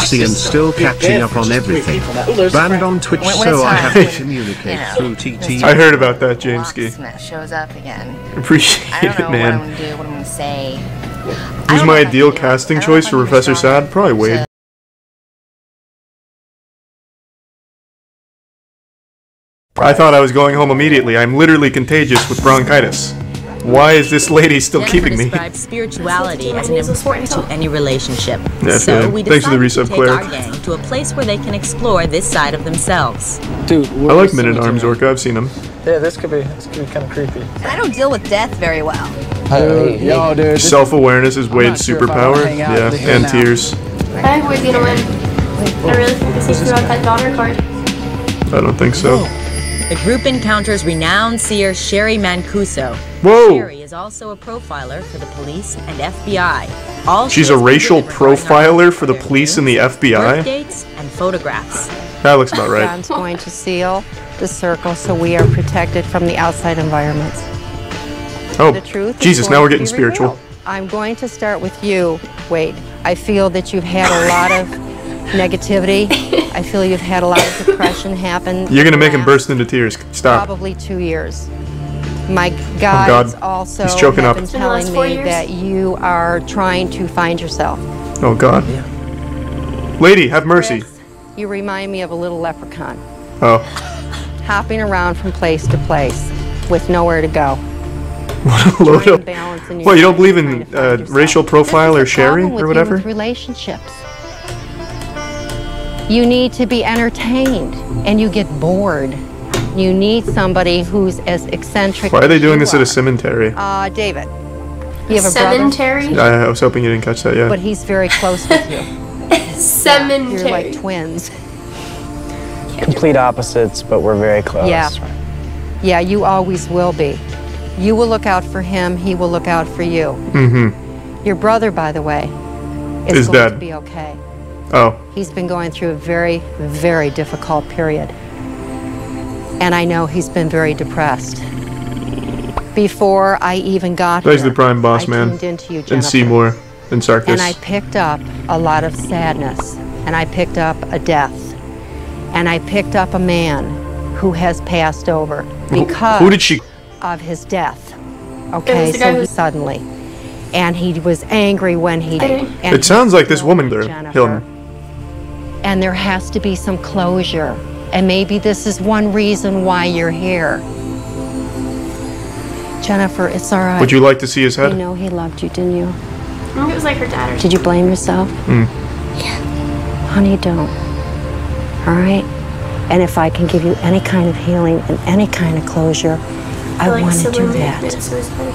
pussy and still catching up on everything. Banned on Twitch, so I have to communicate through TT. I heard about that, Jameski. Shows up again. Appreciate it, man. What I'm gonna do, what I'm gonna say. Who's my ideal casting choice for Professor Sad? Probably Wade. I thought I was going home immediately. I'm literally contagious with bronchitis. Why is this lady still keeping me? Describes spirituality as an important to any relationship. Yeah, so we thanks for the decided to resub, take our Claire. gang to a place where they can explore this side of themselves. Dude, I like Men at Arms Orca. I've seen them. Yeah, this could be kind of creepy. I don't deal with death very well. Yo, dude. Self-awareness is Wade's superpower. Yeah, and tears. I think we're gonna win. I really think this needs to be on that Donner card. I don't think so. The group encounters renowned seer Sherry Mancuso. Whoa! Sherry is also a profiler for the police and FBI. All She's a racial profiler for the police and the FBI? Birth dates and photographs. That looks about right. I'm going to seal the circle so we are protected from the outside environments. Oh, The truth is Jesus, going now we're to getting be spiritual. revealed. I'm going to start with you, Wade. I feel that you've had a lot of negativity. I feel you've had a lot of depression happen. You're gonna make him burst into tears. Stop. Probably 2 years. My God. guides also He's choking have up. been telling me that you are trying to find yourself. Oh, God. Lady, have mercy. You remind me of a little leprechaun, Oh. hopping around from place to place with nowhere to go. What a load of... Balance in your What, you don't life, believe trying in to find yourself. racial profile or Sherry Problem with or you whatever? with relationships. You need to be entertained, and you get bored. You need somebody who's as eccentric. Why are they as doing you this at are. a cemetery? David, you have a brother, Cemetery? I was hoping you didn't catch that, yeah. but he's very close with you. Cemetery. You're like twins. Complete opposites, but we're very close. Yeah. Yeah, you always will be. You will look out for him, he will look out for you. Mm-hmm. Your brother, by the way, Is going dead. to be okay. Oh. He's been going through a very, very difficult period. And I know he's been very depressed. Before I even got There's here, the prime boss, I man. tuned into you, And Jennifer. Seymour. And Sarkis. And I picked up a lot of sadness. And I picked up a death. And I picked up a man who has passed over because Who did she... of his death. It Okay, was the guy so who- he suddenly. And he was angry when he did. And It sounds like this he woman killed there, Jennifer. Hilton. And there has to be some closure. And maybe this is one reason why you're here. Jennifer, it's all right. Would you like to see his You head? know he loved you, didn't you? I think it was like her dad or Did you blame yourself? Mm. Honey, don't. All right? And if I can give you any kind of healing and any kind of closure, I like want to do sibling that. committed suicide.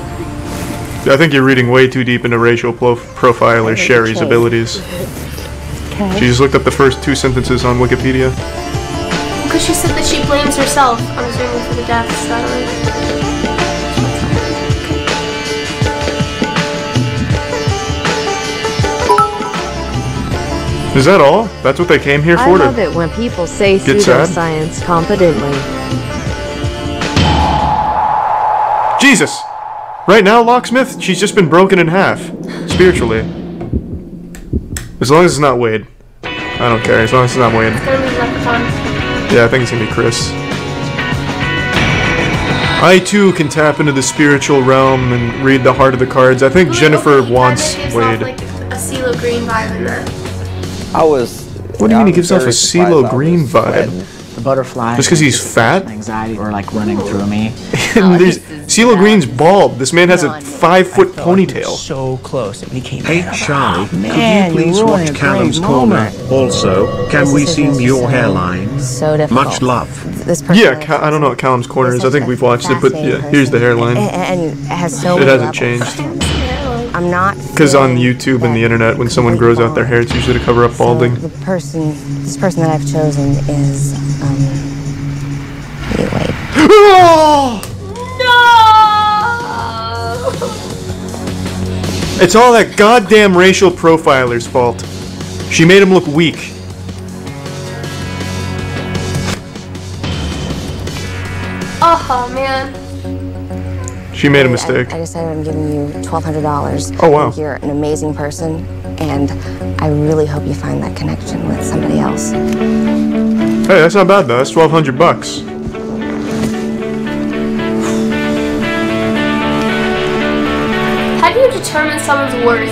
I think you're reading way too deep into racial profiler Sherry's Okay. abilities. Okay? She just looked up the first 2 sentences on Wikipedia. Because she said that she blames herself, I'm assuming, for the deaths. I don't know. Is that all? That's what they came here I for? love it when people say Get sad? pseudoscience confidently. Jesus! Right now, Locksmith, she's just been broken in half. Spiritually. As long as it's not Wade. I don't care, as long as it's not Wade. It's gonna be Leprechaun. Yeah, I think it's gonna be Chris. I too can tap into the spiritual realm and read the heart of the cards. I think Jennifer wants Wade. Like a CeeLo Green vibe in that. I was... What do you mean he I gives was off a very surprised CeeLo by Green this vibe? sweat. The butterfly. Just because he's fat? Anxiety were like running through me. And there's CeeLo Green's bald. This man has a 5-foot ponytail. So close, it became. Hey Charlie, man, could you please you're watch ruining a Callum's great corner? moment. Also, can This we decision see is your so- hairline? So difficult. Much love. This person Yeah, I don't know what Callum's corner is. I think we've watched it, but yeah, here's the hairline. And has so It many hasn't levels. changed. I'm not. Because on YouTube and the internet, when someone grows out their hair, it's usually to cover up balding. So this person that I've chosen is you, Wade. It's all that goddamn racial profiler's fault. She made him look weak. Oh man. She made a mistake. I decided I'm giving you $1,200. Oh, wow. I think you're an amazing person, And I really hope you find that connection with somebody else. Hey, that's not bad though. That's $1,200. How do you determine someone's worth?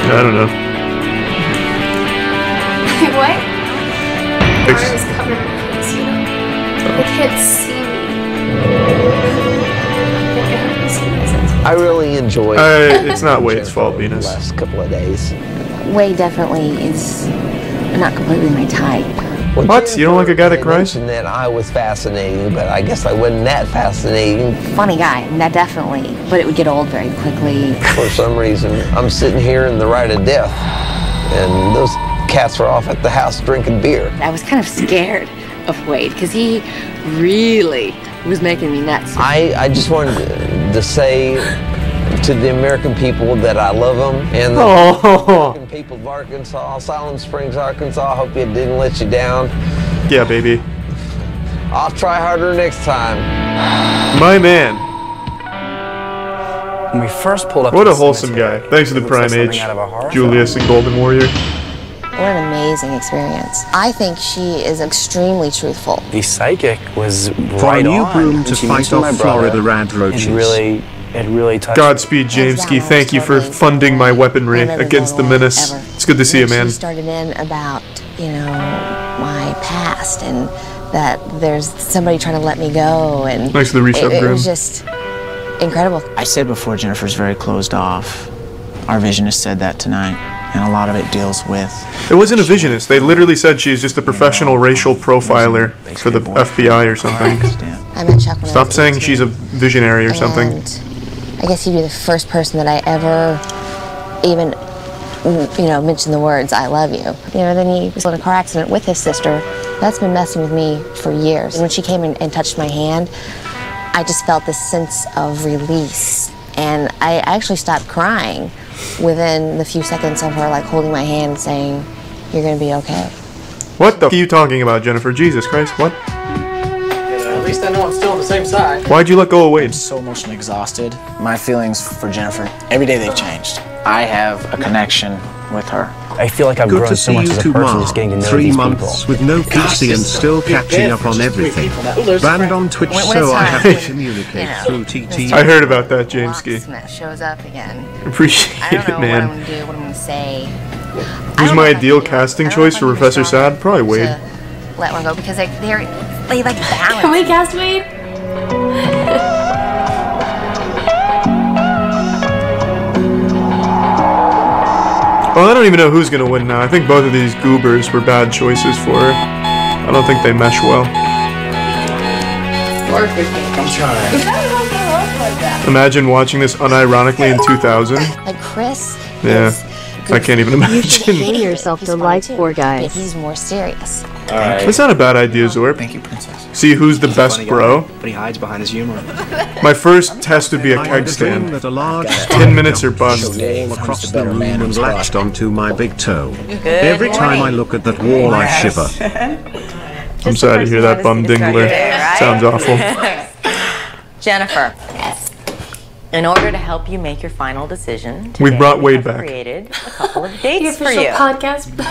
I don't know. What? Mine is covered in face, you know? They can't see me. I really enjoyed it's not Wade's fault, Venus. The last couple of days. Wade definitely is not completely my type. Well, What? You don't like a guy that cries? mentioned that I was fascinating, but I guess I wasn't that fascinating. Funny guy, that definitely, but it would get old very quickly. For some reason, I'm sitting here in the right of death, and those cats are off at the house drinking beer. I was kind of scared of Wade because he really was making me nuts. I just wanted to say to the American people that I love them, and the American people of Arkansas, Silent Springs, Arkansas, I hope it didn't let you down. Yeah, baby. I'll try harder next time. My man. When we first pulled up What to a the wholesome cemetery, guy. Thanks to the it looks like Prime Age. something out of a horror Julius film. and Golden Warrior. What an amazing experience. I think she is extremely truthful. The psychic was For right a new on broom when to she fight mentioned my off brother. Florida rad roaches. It really touched me. Godspeed, Jameski. Thank you for funding my weaponry against the menace. It's good to see you, man. She started in about, you know, my past and that there's somebody trying to let me go, and Thanks for the resub, it Grim. was just incredible. I said before, Jennifer's very closed off. Our visionist said that tonight, and a lot of it deals with... It wasn't a visionist. They literally said she's just a professional racial profiler for the FBI or something. I met Chuck when I Stop was saying 18, she's a visionary or something. and I guess he'd be the first person that I ever even, you know, mentioned the words, I love you. You know, then he was in a car accident with his sister. That's been messing with me for years. And when she came in and touched my hand, I just felt this sense of release. And I actually stopped crying within the few seconds of her like holding my hand and saying, you're gonna be okay. What the f are you talking about, Jennifer? Jesus Christ, what? At least I know I'm still on the same side. Why'd you let go of Wade? I'm so emotionally exhausted. My feelings for Jennifer, every day they've changed. I have a connection with her. I feel like I've Good grown to so see much you as a two, person Mark. just getting to know 3 these months people. with no PC and still catching up on everything. Banned on Twitch When so it's I time, have to communicate through TT. I heard about that, Jameski. Locksmith shows up again. Appreciate I don't it, know what I'm man. gonna do, what I'm gonna say. Who's my ideal casting choice for Professor Sad? Probably Wade. Let one go because they like balance. Can we cast Wade? Well, I don't even know who's gonna win now. I think both of these goobers were bad choices for her. I don't think they mesh well. I'm trying. Imagine watching this unironically in 2000. Like Chris. Yeah, I can't even You should imagine. train yourself He's to funny like too, poor but guys. he's more serious. That's not a bad idea, Zorp. Thank you, princess. See who's the best bro. But he hides behind his humor. My first test would be a I keg had a dream stand. that a large 10 minutes or bust. wall across the room and latched onto my big toe. Every time I look at that wall, I shiver. I'm sorry to hear that, bum dingler. Sounds awful. Jennifer. In order to help you make your final decision, We today brought Wade have back. created a couple of The dates for official you. podcast. The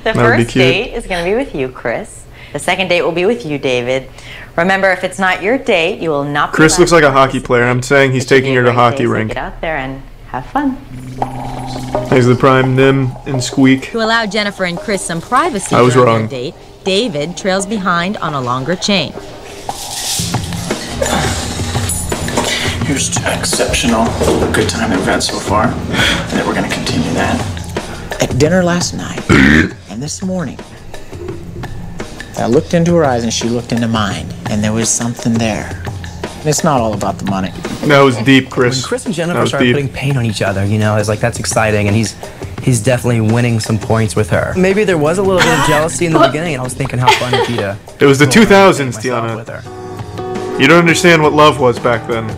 That would be first cute. date is going to be with you, Chris. The second date will be with you, David. Remember, if it's not your date, you will not be Chris allowed looks like to a hockey player. I'm saying he's taking her to hockey rink. Get out there and have fun. Thanks to the Prime, Nim, and Squeak. To allow Jennifer and Chris some privacy I was during wrong. their date, David trails behind on a longer chain. Here's to exceptional, a good time event so far, and then we're gonna continue that. At dinner last night, and this morning, I looked into her eyes and she looked into mine, and there was something there. And it's not all about the money. That was deep, Chris. When Chris and That Jennifer was started deep. putting paint on each other, you know, it's like that's exciting, and he's definitely winning some points with her. Maybe there was a little bit of jealousy in the beginning, and I was thinking how fun it'd be to. It was the go around and 2000s, make myself Tiana. with her. You don't understand what love was back then.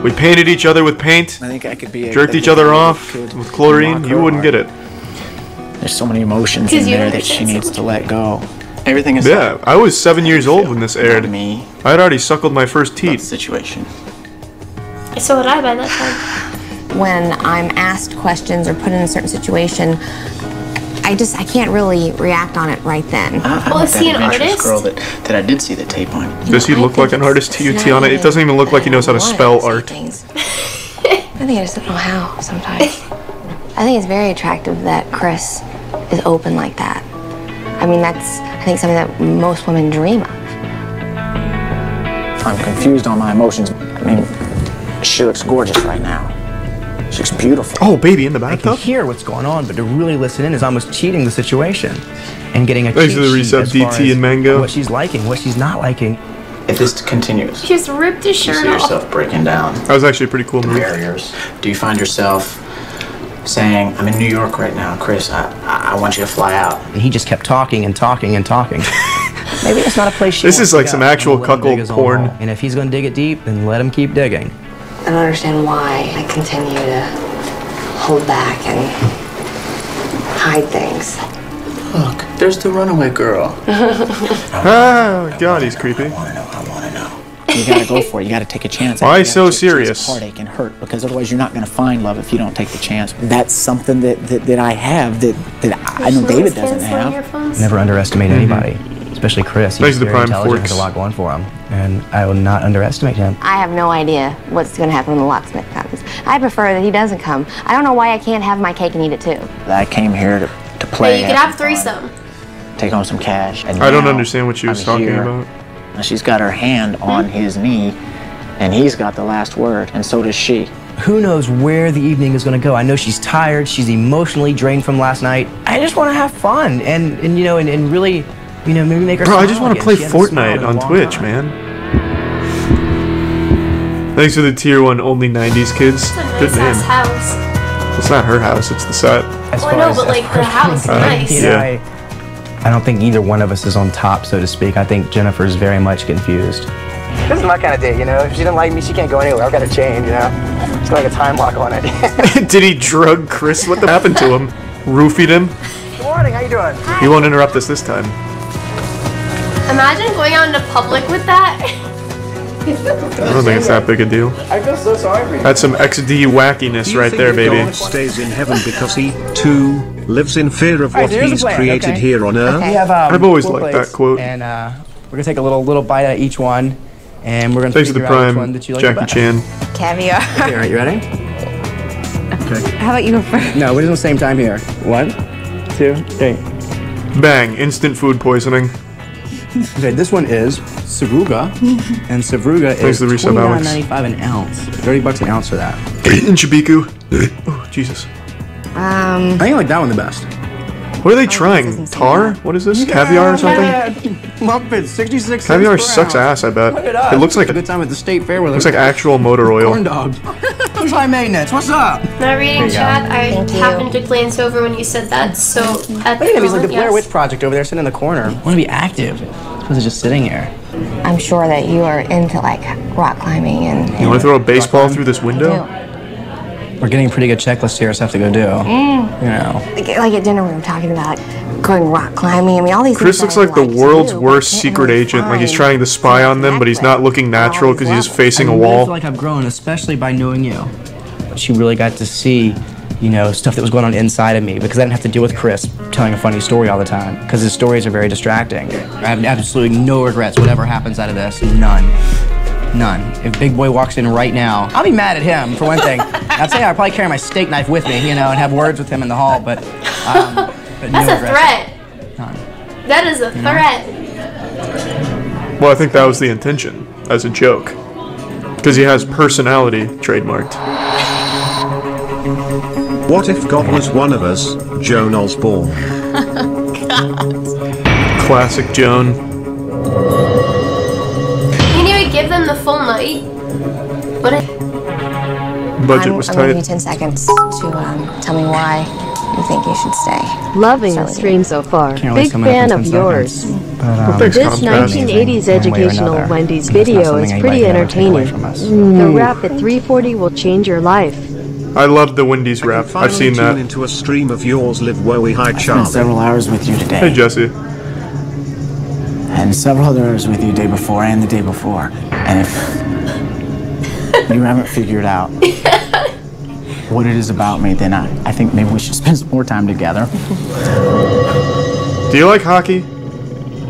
We painted each other with paint, I think I could be jerked each other off with chlorine. You wouldn't get it. There's so many emotions Because in you there don't that she understand needs to let go. Everything is Yeah, I was 7 years old when this aired. me, I had already suckled my first about the teeth. situation. So would I by that time. when I'm asked questions or put in a certain situation, I can't really react on it right then. Well, is he an artist? Girl that I did see the tape on. Does he look like an artist to you, Tiana? It doesn't even look like he knows how to spell art. I think I just don't know how sometimes. I think it's very attractive that Chris is open like that. I mean, that's, I think, something that most women dream of. I'm confused on my emotions. I mean, she looks gorgeous right now. She looks beautiful. Oh, baby in the I bathtub? can hear what's going on, but to really listen in is almost cheating the situation and getting a Thanks cheat to the sheet resub as far DT as and Mango. what she's liking, what she's not liking. If this continues, He just ripped his do you shirt see off. yourself breaking down That was actually a pretty cool move. barriers? Do you find yourself saying, I'm in New York right now, Chris, I want you to fly out? And he just kept talking and talking and talking. Maybe it's not a place she This wants is like to some go. actual Let him dig cuckold his own porn. hole. And if he's going to dig it deep, then let him keep digging. I don't understand why I continue to hold back and hide things. Look, there's the runaway girl. Oh, God, he's creepy. I want to know. You gotta go for it. You gotta take a chance. Why You gotta so chase serious? Heartache and hurt, because otherwise you're not gonna find love if you don't take the chance. That's something that I have that I know David doesn't have. Never underestimate anybody, especially Chris. Thanks He's to the very Prime intelligent, Forks. has a lot going for him, and I will not underestimate him. I have no idea what's going to happen when the locksmith comes. I prefer that he doesn't come. I don't know why I can't have my cake and eat it too. I came here to play. Hey, you could have threesome. Take home some cash. And I don't now understand what she was I'm talking here, about. and she's got her hand on his knee, and he's got the last word, and so does she. Who knows where the evening is going to go? I know she's tired. She's emotionally drained from last night. I just want to have fun and you know and really, you know, maybe make her. Bro, I smile just want to again. play She hasn't smiled Fortnite in a on long Twitch, time. man. Thanks to the tier 1 only 90s kids. It's a Good nice name. ass house. It's not her house, it's the set. As Well, I far know, as- but as like far the as- house is nice. You know, Yeah. I don't think either one of us is on top, so to speak. I think Jennifer's very much confused. This is my kind of date, you know? If she doesn't like me, she can't go anywhere. I've got to change, you know? It's got like a time lock on it. Did he drug Chris? What happened to him? Roofied him? Good morning, how you doing? He won't interrupt us this time. Imagine going out into public with that. I don't think it's that big a deal. I feel so sorry for you. That's some XD wackiness right there, baby. God stays in heaven because he, too, lives in fear of what Alright, here's the he's plan, created okay? here on earth. We have, I've always four liked plates, that quote. And we're going to take a little bite out of each one, and we're going to Thanks to the figure out which one Prime, that you like Jackie the best. Chan. Caviar. Okay, all right, you ready? Okay. How about you go first? No, we're doing the same time here. 1, 2, 3. Bang, instant food poisoning. Okay, this one is Savruga, and Savruga Thanks is to the resub, Alex. $29.95 an ounce. $30 an ounce for that. In Chibiku. Oh, Jesus. I think I like that one the best. What are they trying? Tar? What is this? Caviar or something? Muppet, 66 Caviar cents per sucks ounce. ass, I bet. Look it up. It looks like a good time at the state fair with looks like actual motor oil. corn dogs. Who's high maintenance? What's up? Not reading you go. chat. I Thank you. happened to glance over when you said that. So at Look at him, he's like the Blair yes. Witch Project over there sitting in the corner. I want to be active. Supposed to just sitting here. I'm sure that you are into like rock climbing and. You want to throw a baseball through this window? We're getting a pretty good checklist here, so I have to go do. You know. Like at dinner, we were talking about going rock climbing. I mean, all these. Chris things looks that I like the to world's do, worst but I can't secret really agent. Like he's find trying to spy on them, but he's not looking natural because he's just facing a I really wall. feel like I've grown, especially by knowing you. She really got to see, you know, stuff that was going on inside of me because I didn't have to deal with Chris telling a funny story all the time because his stories are very distracting. I have absolutely no regrets. Whatever happens out of this, none. None. If Big Boy walks in right now, I'll be mad at him for one thing. I'd say I'd probably carry my steak knife with me, you know, and have words with him in the hall, but no That's a regrets. threat. None. That is a threat. Well, I think that was the intention, as a joke. Because he has personality trademarked. What if God was one of us, Joan Osborne? Classic Joan. You need to give them the full night. But Budget was I'm gonna give you tight. 10 seconds to tell me why you think you should stay. Loving the stream so far. Can't really Big sum it up fan in of 10 yours. seconds. But, Thanks, This Comcast. 1980s One way or educational another. Wendy's It's not video something is anybody pretty can ever take away entertaining. from us. The rap at 340 will change your life. I love the Wendy's rap. I've seen Finally tune that. into a stream of yours, live woey high Spent charm. several hours with you today. Hey, Jesse. And several other hours with you day before and the day before. And if you haven't figured out what it is about me, then I think maybe we should spend some more time together. Do you like hockey?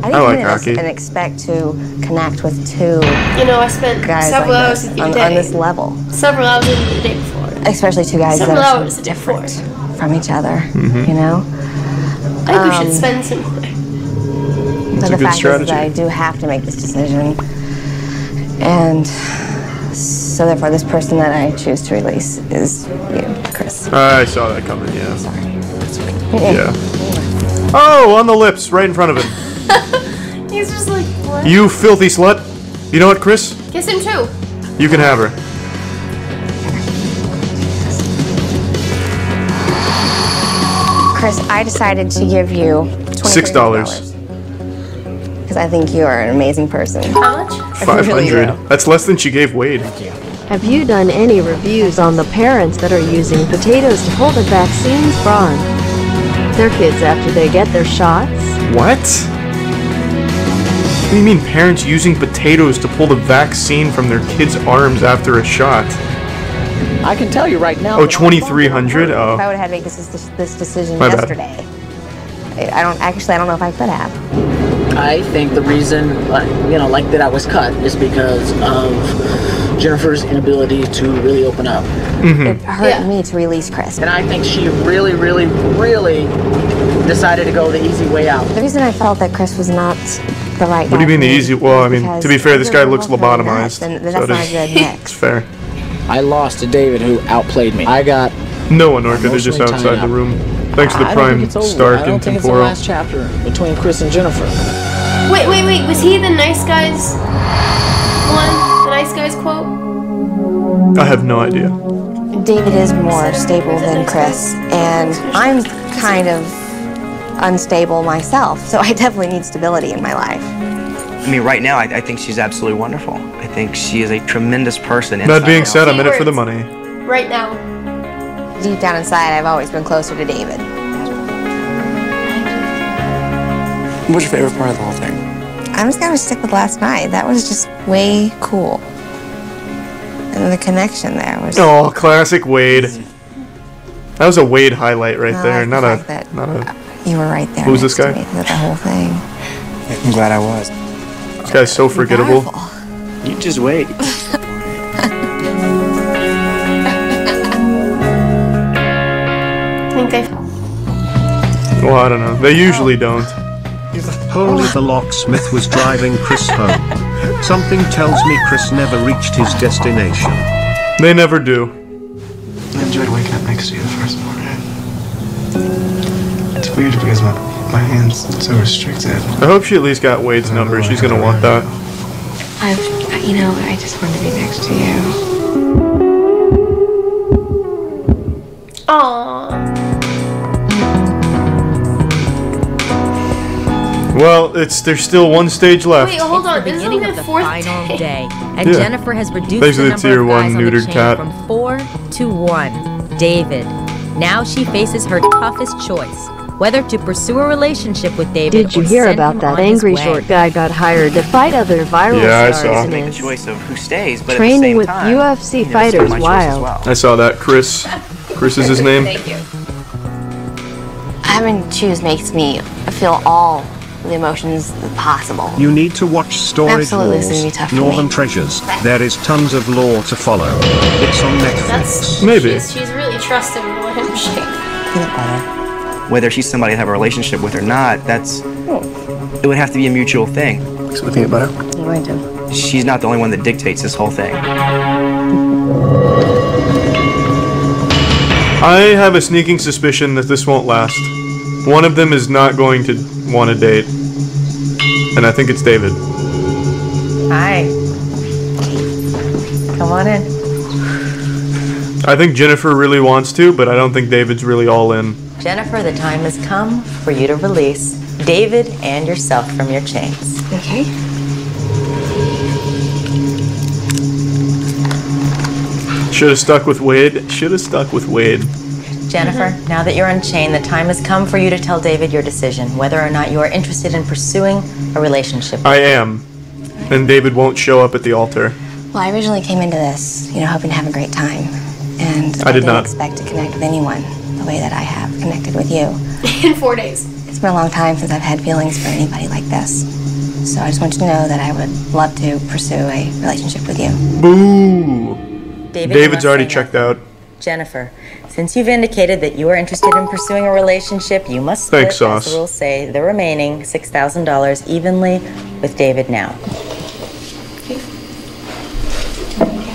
I like hockey. And expect to connect with two. You know, I spent guys several like hours this, with you on this level. Several hours with you the day before. Especially two guys Several that are hours so the day different before. from each other. You know. I think we should spend some more. But the fact is that I do have to make this decision, and so therefore, this person that I choose to release is you, Chris. I saw that coming. Yeah. Sorry. Yeah. Oh, on the lips, right in front of him. He's just like, what? You filthy slut. You know what, Chris? Kiss him too. You can have her. Chris, I decided to give you $6. Because I think you are an amazing person. How much? 500. That's less than she gave Wade. Thank you. Have you done any reviews on the parents that are using potatoes to pull the vaccines from their kids after they get their shots? What? What do you mean parents using potatoes to pull the vaccine from their kids' arms after a shot? I can tell you right now. Oh, 2,300? Oh. If I would have had to make this decision My bad. yesterday, I don't know if I could have. I think the reason, like that I was cut is because of Jennifer's inability to really open up. It hurt me to release Chris. And I think she really, really, really decided to go the easy way out. The reason I felt that Chris was not the right guy. What do you mean the easy? Well, I mean, because to be fair, this if guy you're looks both really lobotomized. nuts, then that's so not a good mix. It's fair. I lost to David, who outplayed me. I got no one, Orca. They're just outside the room. Thanks to the Prime, Stark, and it's the Temporal. last chapter between Chris and Jennifer. Wait. Was he the nice guys one? The nice guys quote? I have no idea. David is more stable than Chris, and I'm kind of unstable myself, so I definitely need stability in my life. I mean, right now, I think she's absolutely wonderful. I think she is a tremendous person. That being said, I'm in it for the money. Right now. Deep down inside, I've always been closer to David. What's your favorite part of the whole thing? I'm just gonna stick with last night. That was just way cool. And the connection there was... Oh, classic Wade. That was a Wade highlight right there, not a... You were right there. Who's this guy? The whole thing. I'm glad I was. This guy's so forgettable. You just wait. I think they... Well, I don't know. They usually don't. Holy, the locksmith was driving Chris home. Something tells me Chris never reached his destination. They never do. I enjoyed waking up next to you the first morning. It's weird because my hand's so restricted. I hope she at least got Wade's number. She's gonna want that. I just wanted to be next to you. Aww. Well, there's still one stage left. Wait, hold on. It's the This is beginning only of the the fourth final day. day, and Yeah. Jennifer has reduced Thanks the to the number tier of one guys on the neutered chain cat. from 4 to 1. David. Now she faces her toughest choice: whether to pursue a relationship with David. Did you or hear send about him that on his angry way. short guy got hired to fight other viral Yeah, I stars saw. in Make a his choice of who stays, but training at the same with time, UFC it's fighters my choice as wild. well. I saw that. Chris is his name. Thank you. Having to choose makes me feel all the emotions possible. You need to watch Storage Absolutely, it's gonna be Wars, tough for Northern me. Treasures. There is tons of lore to follow. It's on Netflix. Maybe. She's really trusting me to let him shape. Whether she's somebody to have a relationship with or not, it would have to be a mutual thing. So we think about it. I'm going to. She's not the only one that dictates this whole thing. I have a sneaking suspicion that this won't last. One of them is not going to want to date. And I think it's David. Hi. Come on in. I think Jennifer really wants to, but I don't think David's really all in. Jennifer, the time has come for you to release David and yourself from your chains. Okay. Should have stuck with Wade. Should have stuck with Wade. Jennifer, now that you're unchained, the time has come for you to tell David your decision, whether or not you are interested in pursuing a relationship. I am. And David won't show up at the altar. Well, I originally came into this, hoping to have a great time. And I did didn't not expect to connect with anyone the way that I have connected with you. In 4 days. It's been a long time since I've had feelings for anybody like this. So I just want you to know that I would love to pursue a relationship with you. Boo! David, David's already checked out. Jennifer, since you've indicated that you are interested in pursuing a relationship, you must split, Thanks, Sauce. as the rules say, the remaining $6,000 evenly with David now.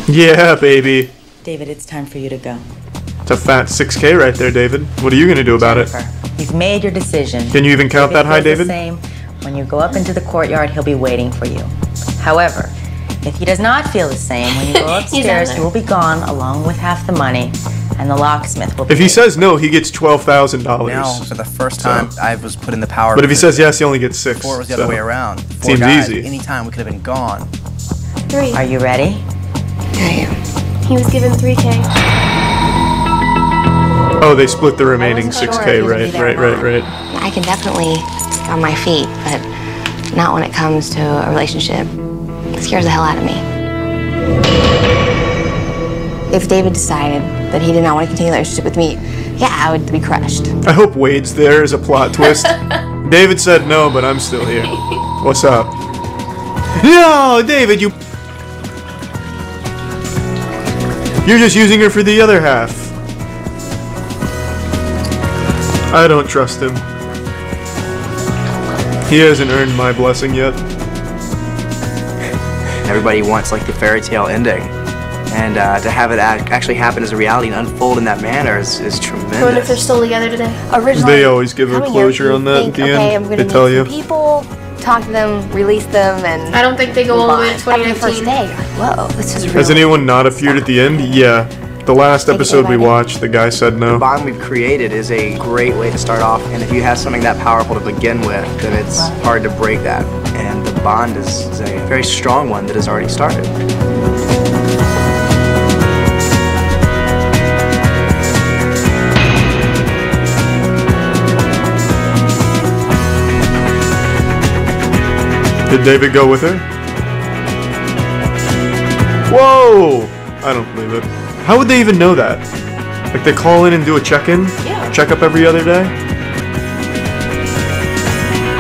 Yeah, baby. David, it's time for you to go. It's a fat 6K right there, David. What are you gonna do about it? You've made your decision. Can you even count that high, feels David? The same. When you go up into the courtyard, he'll be waiting for you. However, if he does not feel the same, when you go upstairs, he will be gone along with half the money, and the locksmith will be If he says no, he gets $12,000. Now, for the first time, I was put in the power. But if he says yes, he only gets 6. Before it was the other way around. Before Seems God, easy. Any time we could have been gone. 3. Are you ready? I am. He was given 3K. Oh, they split the remaining 6K, right? I can definitely be on my feet, but not when it comes to a relationship. It scares the hell out of me. If David decided that he did not want to continue the relationship with me, yeah, I would be crushed. I hope Wade's there as a plot twist. David said no, but I'm still here. What's up? No, David, You're just using her for the other half. I don't trust him. He hasn't earned my blessing yet. Everybody wants like the fairy tale ending, and to have it actually happen as a reality and unfold in that manner is tremendous. I wonder if they're still together today. They always give a closure on that at the end. They tell you. People, talk to them, release them, and I don't think they go all the way to After the 2019. first day, you're like, whoa, this is real. Has anyone not appeared at the end? Yeah. The last episode we watched, the guy said no. The bond we've created is a great way to start off, and if you have something that powerful to begin with, then it's hard to break that. And the bond is a very strong one that has already started. Did David go with her? Whoa! I don't believe it. How would they even know that? Like they call in and do a check-in? Yeah. Check up every other day?